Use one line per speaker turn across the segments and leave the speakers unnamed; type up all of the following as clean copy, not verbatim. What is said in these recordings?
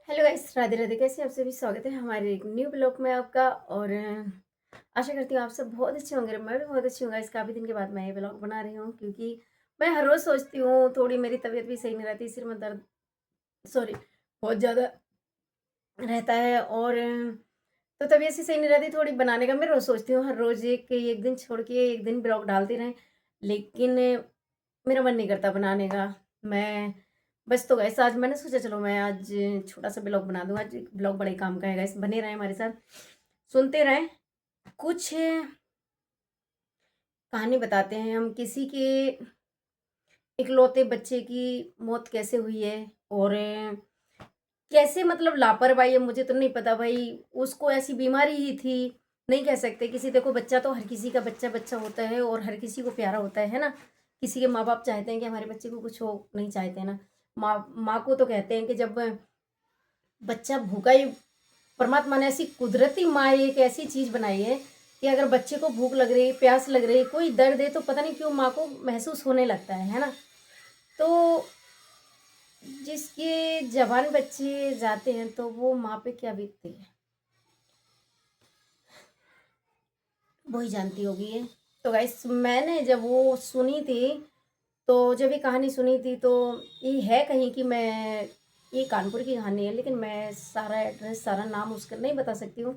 Hello guys, Radhe Radhe. कैसे आप सभी? स्वागत है हमारे एक न्यू ब्लॉग में आपका। और आशा करती हूँ आप सब बहुत अच्छे होंगे। मैं भी बहुत अच्छी हूँ गाइस। काफ़ी दिन के बाद मैं ये ब्लॉग बना रही हूँ क्योंकि मैं हर रोज़ सोचती हूँ, थोड़ी मेरी तबीयत भी सही नहीं रहती, सिर में दर्द, सॉरी, बहुत ज़्यादा रहता है। और तो तबीयत से सही नहीं रहती, थोड़ी बनाने का मैं रोज़ सोचती हूँ, हर रोज़ एक एक दिन छोड़ के एक दिन ब्लॉग डालती रहें, लेकिन मेरा मन नहीं करता बनाने का। मैं बस तो गाइस आज मैंने सोचा चलो मैं आज छोटा-सा ब्लॉग बना दूँ। आज ब्लॉग बड़े काम का है गाइस, बने रहें हमारे साथ, सुनते रहें। कुछ कहानी बताते हैं हम किसी के इकलौते बच्चे की मौत कैसे हुई है, और कैसे मतलब लापरवाही है, मुझे तो नहीं पता भाई, उसको ऐसी बीमारी ही थी, नहीं कह सकते। किसी देखो बच्चा तो हर किसी का बच्चा बच्चा होता है और हर किसी को प्यारा होता है ना? किसी के माँ-बाप चाहते हैं कि हमारे बच्चे को कुछ हो, नहीं चाहते ना। माँ माँ को तो कहते हैं कि जब बच्चा भूखा ही, परमात्मा ने ऐसी कुदरती माँ एक ऐसी चीज़ बनाई है कि अगर बच्चे को भूख लग रही है, प्यास लग रही है, कोई दर्द है तो पता नहीं क्यों माँ को महसूस होने लगता है ना? तो जिसके जवान बच्चे जाते हैं तो वो माँ पे क्या बीतती है, वो ही जानती होगी ये। तो गाइस मैंने जब वो सुनी थी, तो जब ये कहानी सुनी थी तो ये है कहीं कि मैं, ये कानपुर की कहानी है, लेकिन मैं सारा एड्रेस, सारा नाम उसका नहीं बता सकती हूँ।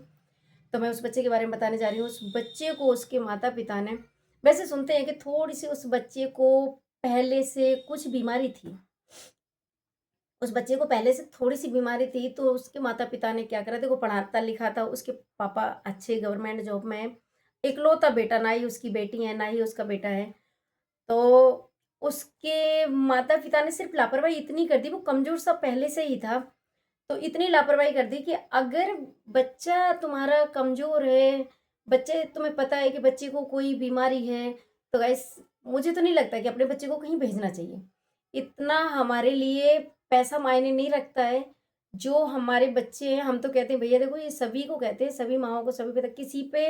तो मैं उस बच्चे के बारे में बताने जा रही हूँ। उस बच्चे को उसके माता-पिता ने, वैसे सुनते हैं कि थोड़ी-सी उस बच्चे को पहले से कुछ बीमारी थी। उस बच्चे को पहले से थोड़ी-सी बीमारी थी, तो उसके माता-पिता ने क्या करा, देखो पढ़ाता लिखा था, उसके पापा अच्छे गवर्नमेंट जॉब में हैं। इकलौता बेटा, ना ही उसकी बेटी है, ना ही उसका बेटा है। तो उसके माता-पिता ने सिर्फ़ लापरवाही इतनी कर दी, वो कमज़ोर-सा पहले से ही था, तो इतनी लापरवाही कर दी कि अगर बच्चा तुम्हारा कमज़ोर है, बच्चे तुम्हें पता है कि बच्चे को कोई बीमारी है, तो गाइस मुझे तो नहीं लगता कि अपने बच्चे को कहीं भेजना चाहिए। इतना हमारे लिए पैसा मायने नहीं रखता है। जो हमारे बच्चे हैं, हम तो कहते हैं भैया देखो, ये सभी को कहते हैं, सभी माँओं को, सभी पता, किसी पे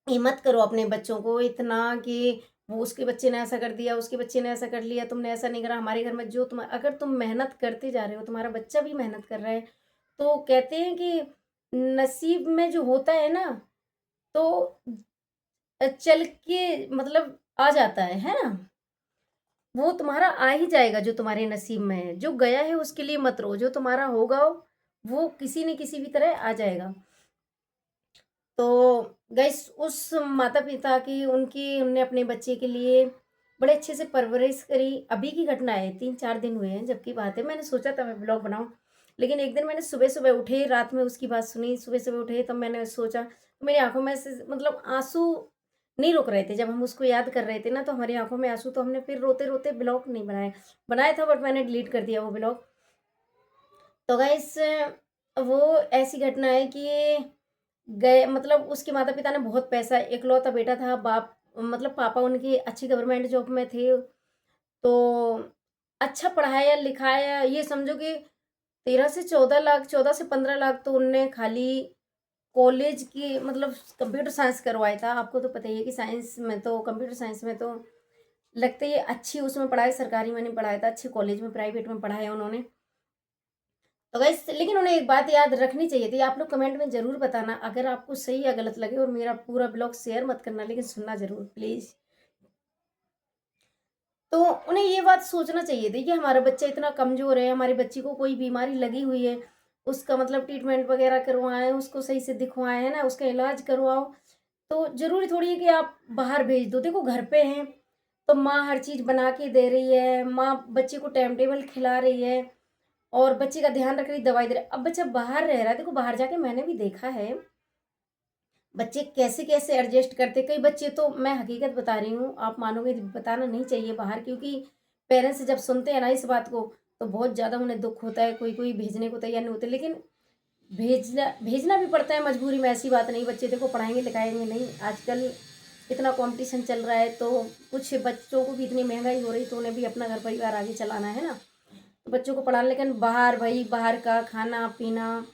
ये मत करो अपने बच्चों को इतना कि वो उसके बच्चे ने ऐसा कर दिया, उसके बच्चे ने ऐसा कर लिया, तुमने ऐसा नहीं करा। हमारे घर में जो तुम, अगर तुम मेहनत करते जा रहे हो, तुम्हारा बच्चा भी मेहनत कर रहा है, तो कहते हैं कि नसीब में जो होता है ना, तो चल के मतलब आ जाता है ना? वो तुम्हारा आ ही जाएगा जो तुम्हारे नसीब में है। जो गया है उसके लिए मत रो, जो तुम्हारा होगा वो किसी न किसी भी तरह आ जाएगा। तो गाइस उस माता-पिता की, उनकी, उनने अपने बच्चे के लिए बड़े अच्छे से परवरिश करी। अभी की घटना है, 3-4 दिन हुए हैं जब की बात है। मैंने सोचा था मैं ब्लॉग बनाऊँ, लेकिन एक दिन मैंने सुबह-सुबह उठे, रात में उसकी बात सुनी, सुबह-सुबह उठे तो मैंने सोचा, तो मेरी आँखों में से मतलब आँसू नहीं रुक रहे थे। जब हम उसको याद कर रहे थे ना, तो हमारी आँखों में आँसू, तो हमने फिर रोते-रोते ब्लॉग नहीं बनाया। बनाया था बट मैंने डिलीट कर दिया वो ब्लॉग। तो गाइस वो ऐसी घटना है कि गए, मतलब उसके माता-पिता ने बहुत पैसा, इकलौता बेटा था, बाप मतलब पापा उनके अच्छी गवर्नमेंट जॉब में थे, तो अच्छा पढ़ाया-लिखाया, ये समझो कि 13 से 14 लाख, 14 से 15 लाख तो उनने खाली कॉलेज की, मतलब कंप्यूटर साइंस करवाया था। आपको तो पता ही है कि साइंस में तो, कंप्यूटर साइंस में तो लगता है ये अच्छी उसमें पढ़ाई, सरकारी में नहीं पढ़ाया था, अच्छे कॉलेज में, प्राइवेट में पढ़ाया उन्होंने। तो गाइस लेकिन उन्हें एक बात याद रखनी चाहिए थी। आप लोग कमेंट में ज़रूर बताना अगर आपको सही या गलत लगे, और मेरा पूरा ब्लॉग शेयर मत करना, लेकिन सुनना ज़रूर प्लीज़। तो उन्हें ये बात सोचना चाहिए थी कि हमारा बच्चा इतना कमज़ोर है, हमारे बच्चे को कोई बीमारी लगी हुई है, उसका मतलब ट्रीटमेंट वगैरह करवाएँ, उसको सही से दिखवाएँ, है ना? उसका इलाज करवाओ। तो ज़रूरी थोड़ी है कि आप बाहर भेज दो। देखो घर पे हैं, तो माँ हर चीज़ बना के दे रही है, माँ बच्चे को टाइम टेबल खिला रही है और बच्चे का ध्यान रख रही, दवाई दे रही है। अब बच्चा बाहर रह रहा है, देखो बाहर जाके मैंने भी देखा है, बच्चे कैसे-कैसे एडजस्ट करते। कई बच्चे तो, मैं हकीकत बता रही हूँ, आप मानोगे, बताना नहीं चाहिए बाहर, क्योंकि पेरेंट्स जब सुनते हैं ना इस बात को, तो बहुत ज़्यादा उन्हें दुःख होता है, कोई-कोई भेजने को तैयार नहीं होते। लेकिन भेजना भेजना भी पड़ता है मजबूरी में, ऐसी बात नहीं। बच्चे देखो पढ़ाएँगे-लिखाएँगे नहीं, आजकल इतना कॉम्पिटिशन चल रहा है, तो कुछ बच्चों को भी इतनी महँगाई हो रही, तो उन्हें भी अपना घर-परिवार आगे चलाना है ना। तो बच्चों को पढ़ाना, लेकिन बाहर भई, बाहर का खाना-पीना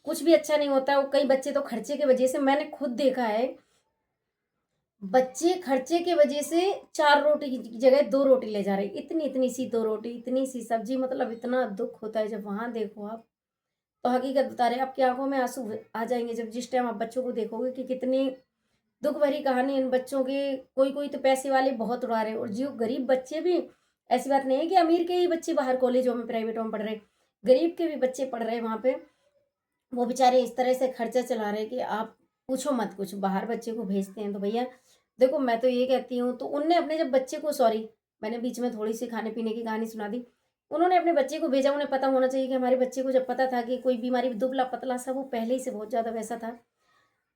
कुछ भी अच्छा नहीं होता है। और कई बच्चे तो खर्चे की वजह से, मैंने खुद देखा है बच्चे खर्चे की वजह से 4 रोटी की जगह 2 रोटी ले जा रहे हैं। इतनी-इतनी सी 2 रोटी, इतनी सी सब्ज़ी, मतलब इतना दुःख होता है जब वहाँ देखो आप। तो हकीकत बता रहे हैं, आपकी आँखों में आँसू आ जाएँगे जब जिस टाइम आप बच्चों को देखोगे कि कितनी दुःख भरी कहानी इन बच्चों की। कोई-कोई तो पैसे वाले बहुत उड़ा रहे हैं, और जो गरीब बच्चे भी, ऐसी बात नहीं है कि अमीर के ही बच्चे बाहर कॉलेजों में, प्राइवेटों में पढ़ रहे हैं। गरीब के भी बच्चे पढ़ रहे हैं वहाँ पे। वो बेचारे इस तरह से खर्चा चला रहे हैं कि आप पूछो मत कुछ। बाहर बच्चे को भेजते हैं तो भैया देखो, मैं तो ये कहती हूँ, तो उनने अपने जब बच्चे को, सॉरी मैंने बीच में थोड़ी सी खाने पीने की कहानी सुना दी। उन्होंने अपने बच्चे को भेजा, उन्हें पता होना चाहिए कि हमारे बच्चे को जब पता था कि कोई बीमारी, दुबला पतला सा, वो पहले ही से बहुत ज़्यादा वैसा था।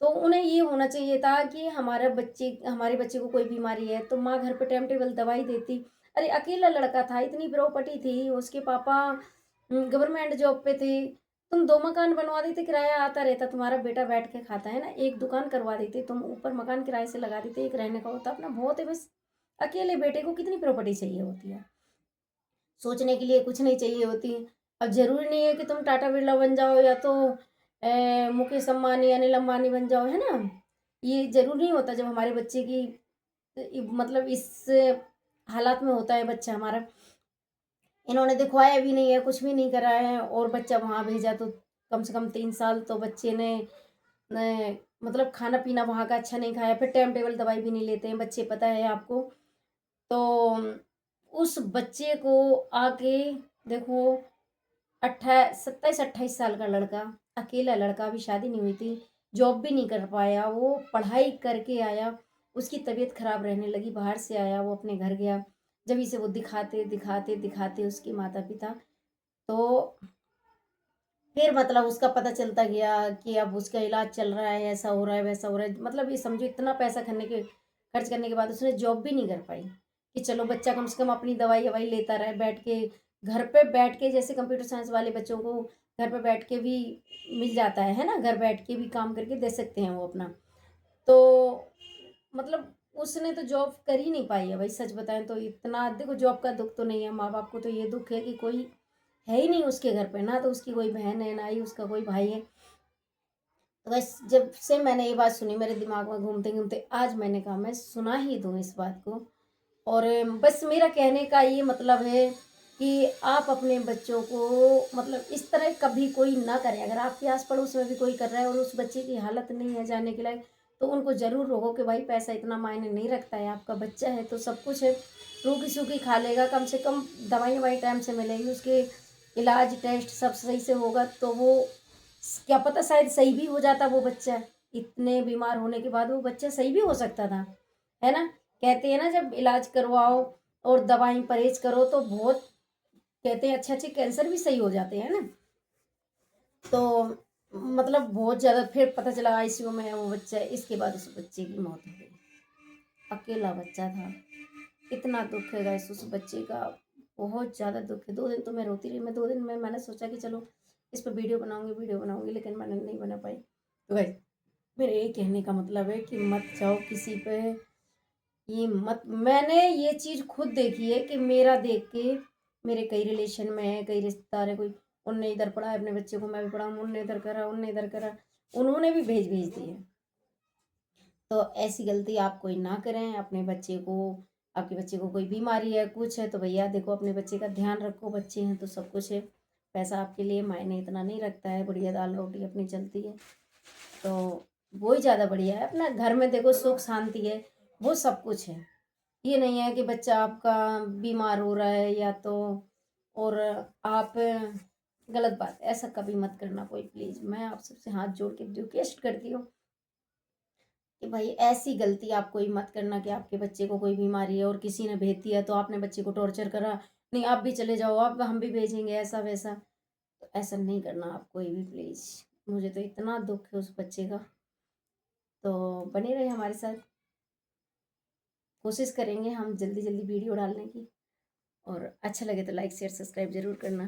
तो उन्हें ये होना चाहिए था कि हमारे बच्चे को कोई बीमारी है तो माँ घर पे टाइम टेबल दवाई देती। अरे अकेला लड़का था, इतनी प्रॉपर्टी थी, उसके पापा गवर्नमेंट जॉब पे थे। तुम 2 मकान बनवा देते, किराया आता रहता, तुम्हारा बेटा बैठ के खाता है ना। 1 दुकान करवा देते, तुम ऊपर मकान किराए से लगा देते, एक रहने का होता अपना, बहुत है बस। अकेले बेटे को कितनी प्रॉपर्टी चाहिए होती है, सोचने के लिए कुछ नहीं चाहिए होती। अब ज़रूरी नहीं है कि तुम टाटा बिरला बन जाओ या तो मुकेश अंबानी, अनिल अंबानी बन जाओ, है ना? ये ज़रूरी नहीं होता जब हमारे बच्चे की मतलब इस हालात में होता है बच्चा हमारा। इन्होंने दिखवाया भी नहीं है, कुछ भी नहीं करा है, और बच्चा वहाँ भेजा तो कम से कम 3 साल तो बच्चे ने मतलब खाना-पीना वहाँ का अच्छा नहीं खाया, फिर टाइम टेबल दवाई भी नहीं लेते हैं बच्चे, पता है आपको। तो उस बच्चे को आके देखो, 27-28 साल का लड़का, अकेला लड़का, अभी शादी नहीं हुई थी, जॉब भी नहीं कर पाया, वो पढ़ाई करके आया, उसकी तबीयत खराब रहने लगी, बाहर से आया, वो अपने घर गया। जभी से वो दिखाते उसके माता-पिता, तो फिर मतलब उसका पता चलता गया कि अब उसका इलाज चल रहा है, ऐसा हो रहा है, वैसा हो रहा है। मतलब ये समझो, इतना पैसा खर्च करने के बाद उसने जॉब भी नहीं कर पाई कि चलो बच्चा कम से कम अपनी दवाई-ववाई लेता रहे बैठ के, घर पे बैठ के, जैसे कंप्यूटर साइंस वाले बच्चों को घर पे बैठ के भी मिल जाता है ना? घर बैठ के भी काम करके दे सकते हैं वो अपना। तो मतलब उसने तो जॉब कर ही नहीं पाई है भाई, सच बताएँ तो। इतना देखो, जॉब का दुःख तो नहीं है, माँ-बाप को तो ये दुःख है कि कोई है ही नहीं उसके घर पे, ना तो उसकी कोई बहन है, ना ही उसका कोई भाई है। तो बस जब से मैंने ये बात सुनी, मेरे दिमाग में घूमते-घूमते आज मैंने कहा मैं सुना ही दूँ इस बात को। और बस मेरा कहने का ये मतलब है कि आप अपने बच्चों को मतलब इस तरह कभी कोई ना करे। अगर आपके आस-पड़ोस में भी कोई कर रहा है और उस बच्चे की हालत नहीं है जाने के लायक, तो उनको ज़रूर रोको कि भाई पैसा इतना मायने नहीं रखता है, आपका बच्चा है तो सब कुछ है, रूखी-सूखी खा लेगा, कम से कम दवाई-ववाई टाइम से मिलेगी, उसके इलाज, टेस्ट सब सही से होगा तो वो क्या पता शायद सही भी हो जाता वो बच्चा। इतने बीमार होने के बाद वो बच्चा सही भी हो सकता था, है ना? कहते हैं ना, जब इलाज करवाओ और दवाई परहेज करो तो बहुत, कहते हैं अच्छे-अच्छे कैंसर भी सही हो जाते हैं ना? तो मतलब बहुत ज़्यादा, फिर पता चला आईसीयू में है वो बच्चा, इसके बाद उस बच्चे की मौत हो गई। अकेला बच्चा था। इतना दुःख है गाइस उस बच्चे का, बहुत ज़्यादा दुःख है। 2 दिन तो मैं रोती रही। मैं 2 दिन में मैंने सोचा कि चलो इस पे वीडियो बनाऊँगी, लेकिन मैंने नहीं बना पाई। तो गाइस, मेरे यही कहने का मतलब है कि मत जाओ किसी पे, ये मत। मैंने ये चीज़ खुद देखी है कि मेरा देख के मेरे कई रिलेशन में है, कई रिश्तेदार हैं, कोई उनने इधर पढ़ाया अपने बच्चे को, मैं भी पढ़ाऊँ, उनने इधर करा, उनने इधर करा, उन्होंने भी भेज दिए। तो ऐसी गलती आप कोई ना करें अपने बच्चे को। आपके बच्चे को कोई बीमारी है, कुछ है, तो भैया देखो अपने बच्चे का ध्यान रखो, बच्चे हैं तो सब कुछ है। पैसा आपके लिए मायने इतना नहीं रखता है, बढ़िया दाल रोटी अपनी चलती है, तो वो ही ज़्यादा बढ़िया है। अपना घर में देखो सुख शांति है, वो सब कुछ है। ये नहीं है कि बच्चा आपका बीमार हो रहा है या तो, और आप, गलत बात है, ऐसा कभी मत करना कोई प्लीज़। मैं आप सबसे हाथ जोड़ के रिक्वेस्ट करती हूँ कि भाई ऐसी गलती आप कोई मत करना कि आपके बच्चे को कोई बीमारी है और किसी ने भेज दिया तो आपने बच्चे को टॉर्चर करा, नहीं आप भी चले जाओ, आप हम भी भेजेंगे, ऐसा वैसा। तो ऐसा नहीं करना आप कोई भी प्लीज़। मुझे तो इतना दुःख है उस बच्चे का। तो बने रहे हमारे साथ, कोशिश करेंगे हम जल्दी-जल्दी वीडियो डालने की, और अच्छा लगे तो लाइक, शेयर, सब्सक्राइब ज़रूर करना।